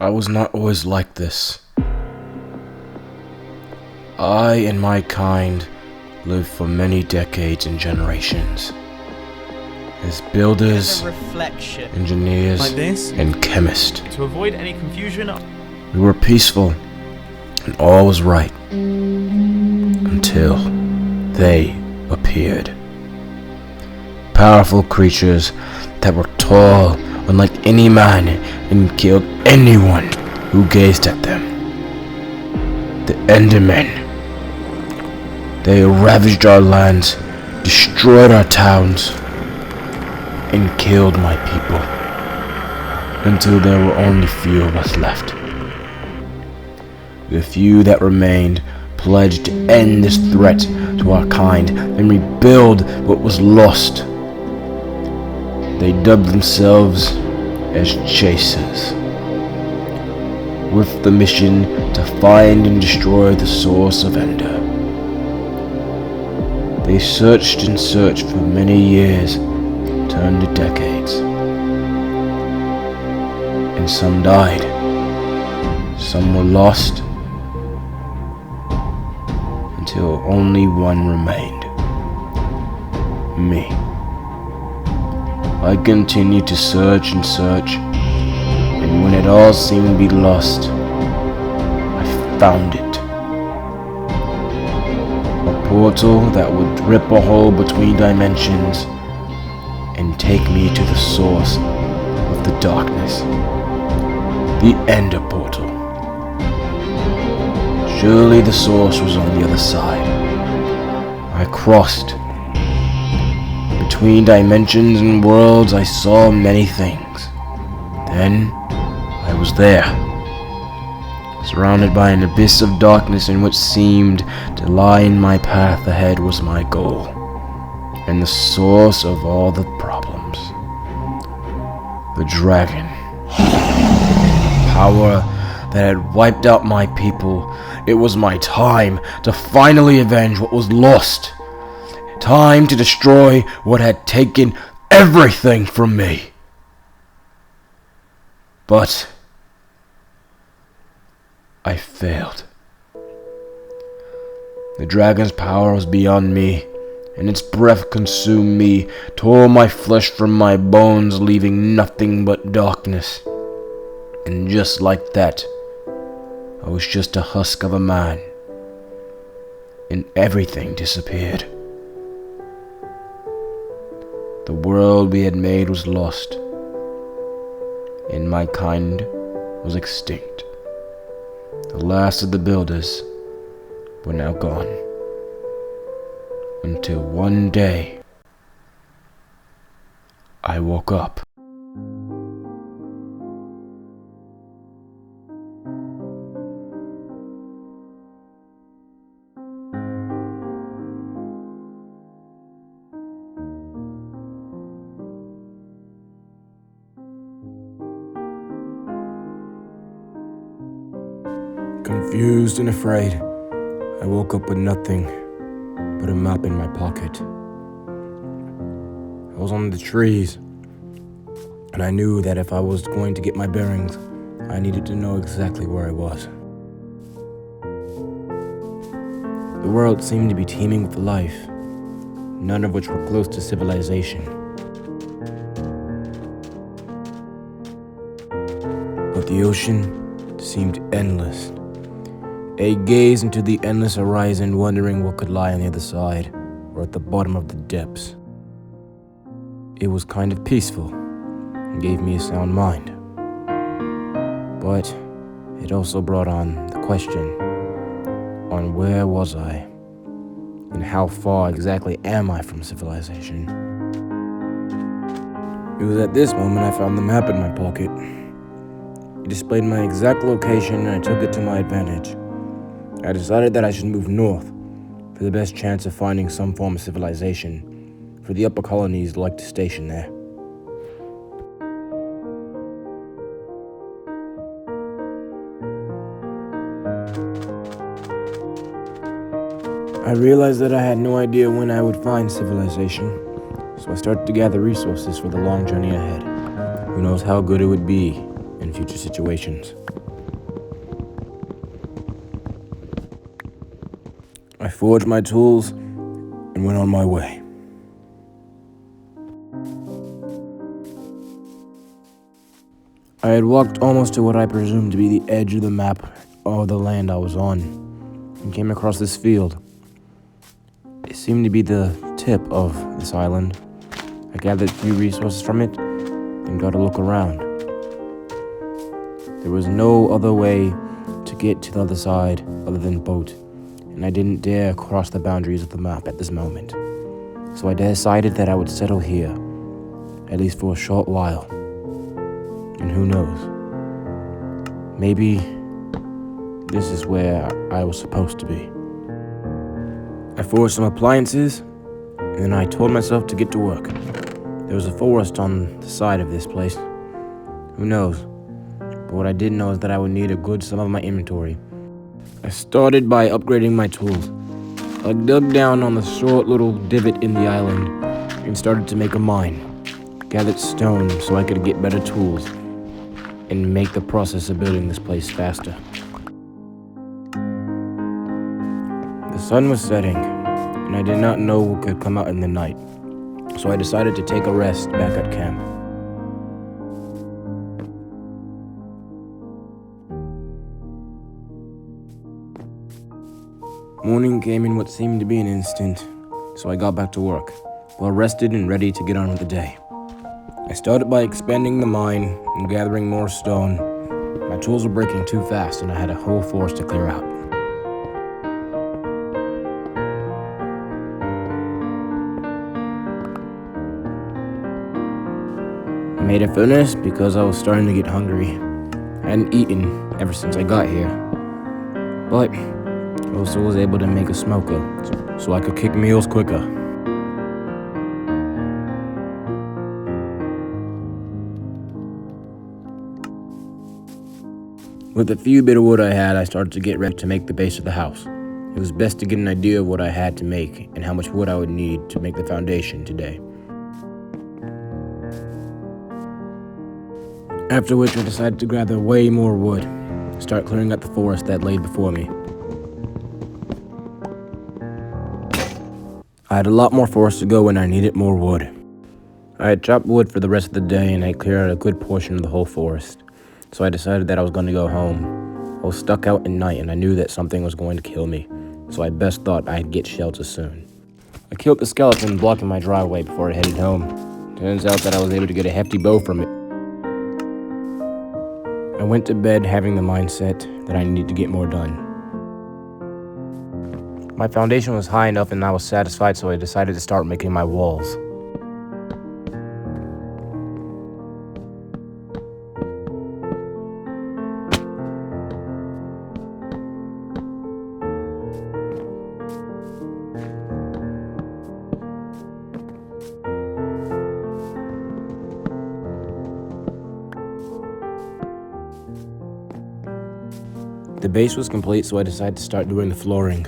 I was not always like this. I and my kind lived for many decades and generations as builders, engineers, like this, and chemists. to avoid any confusion. We were peaceful, and all was right, until they appeared. Powerful creatures that were tall, unlike any man, and killed anyone who gazed at them. The Endermen. They ravaged our lands, destroyed our towns, and killed my people, until there were only few of us left. The few that remained pledged to end this threat to our kind and rebuild what was lost. They dubbed themselves as Chasers, with the mission to find and destroy the source of Ender. They searched and searched for many years, turned to decades. And some died. Some were lost, until only one remained. Me. I continued to search and search, and when it all seemed to be lost, I found it. A portal that would rip a hole between dimensions and take me to the source of the darkness. The Ender Portal. Surely the source was on the other side. I crossed. Between dimensions and worlds, I saw many things. Then, I was there, surrounded by an abyss of darkness in which seemed to lie in my path ahead was my goal, and the source of all the problems. The dragon. Power that had wiped out my people. It was my time to finally avenge what was lost. Time to destroy what had taken everything from me. But I failed. The dragon's power was beyond me, and its breath consumed me, tore my flesh from my bones, leaving nothing but darkness. And just like that, I was just a husk of a man, and everything disappeared. The world we had made was lost, and my kind was extinct. The last of the builders were now gone, until one day I woke up. Confused and afraid, I woke up with nothing but a map in my pocket. I was on the trees, and I knew that if I was going to get my bearings, I needed to know exactly where I was. The world seemed to be teeming with life, none of which were close to civilization. But the ocean seemed endless. I gazed into the endless horizon, wondering what could lie on the other side, or at the bottom of the depths. It was kind of peaceful, and gave me a sound mind. But it also brought on the question, on where was I, and how far exactly am I from civilization? It was at this moment I found the map in my pocket. It displayed my exact location, and I took it to my advantage. I decided that I should move north for the best chance of finding some form of civilization, for the upper colonies liked to station there. I realized that I had no idea when I would find civilization, so I started to gather resources for the long journey ahead. Who knows how good it would be in future situations. forged my tools and went on my way. I had walked almost to what I presumed to be the edge of the map of the land I was on, and came across this field. It seemed to be the tip of this island. I gathered a few resources from it, and got a look around. There was no other way to get to the other side other than boat, and I didn't dare cross the boundaries of the map at this moment. So I decided that I would settle here, at least for a short while. And who knows? Maybe this is where I was supposed to be. I forged some appliances, and then I told myself to get to work. There was a forest on the side of this place. Who knows? But what I did know is that I would need a good sum of my inventory. I started by upgrading my tools. I dug down on the short little divot in the island and started to make a mine. Gathered stone so I could get better tools and make the process of building this place faster. The sun was setting, and I did not know what could come out in the night, so I decided to take a rest back at camp. Morning came in what seemed to be an instant, so I got back to work, well rested and ready to get on with the day. I started by expanding the mine and gathering more stone. My tools were breaking too fast, and I had a whole forest to clear out. I made a furnace because I was starting to get hungry. I hadn't eaten ever since I got here, but I also was able to make a smoker so I could cook meals quicker. With the few bit of wood I had, I started to get ready to make the base of the house. It was best to get an idea of what I had to make and how much wood I would need to make the foundation today. After which I decided to gather way more wood and start clearing out the forest that lay before me. I had a lot more forest to go and I needed more wood. I had chopped wood for the rest of the day and I cleared out a good portion of the whole forest. So I decided that I was going to go home. I was stuck out at night and I knew that something was going to kill me, so I best thought I'd get shelter soon. I killed the skeleton blocking my driveway before I headed home. Turns out that I was able to get a hefty bow from it. I went to bed having the mindset that I needed to get more done. My foundation was high enough and I was satisfied, so I decided to start making my walls. The base was complete, so I decided to start doing the flooring.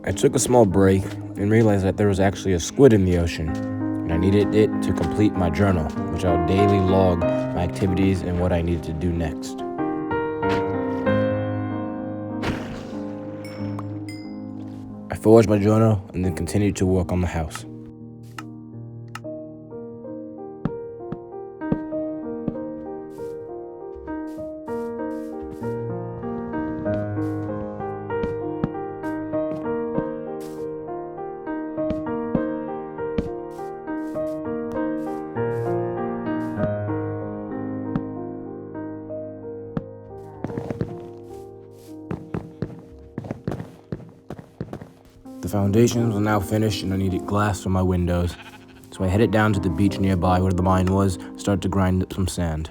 I took a small break and realized that there was actually a squid in the ocean, and I needed it to complete my journal, which I would daily log my activities and what I needed to do next. I forged my journal and then continued to work on the house. The foundations were now finished and I needed glass for my windows, so I headed down to the beach nearby where the mine was and started to grind up some sand.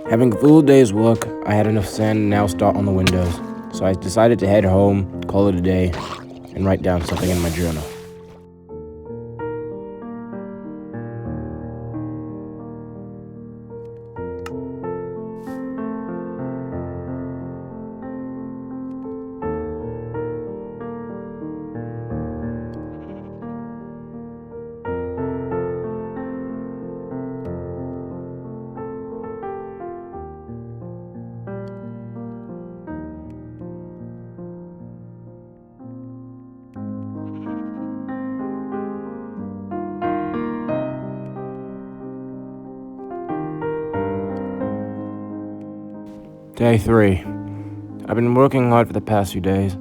Having a full day's work, I had enough sand to now start on the windows, so I decided to head home, call it a day, and write down something in my journal. Day 3. I've been working hard for the past few days.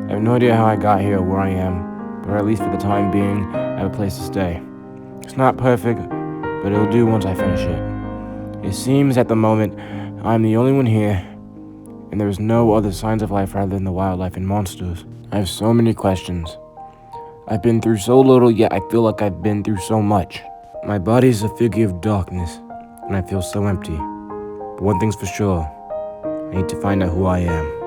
I have no idea how I got here or where I am, but at least for the time being, I have a place to stay. It's not perfect, but it'll do once I finish it. It seems at the moment I'm the only one here, and there is no other signs of life rather than the wildlife and monsters. I have so many questions. I've been through so little, yet I feel like I've been through so much. My body is a figure of darkness, and I feel so empty. But one thing's for sure, I need to find out who I am.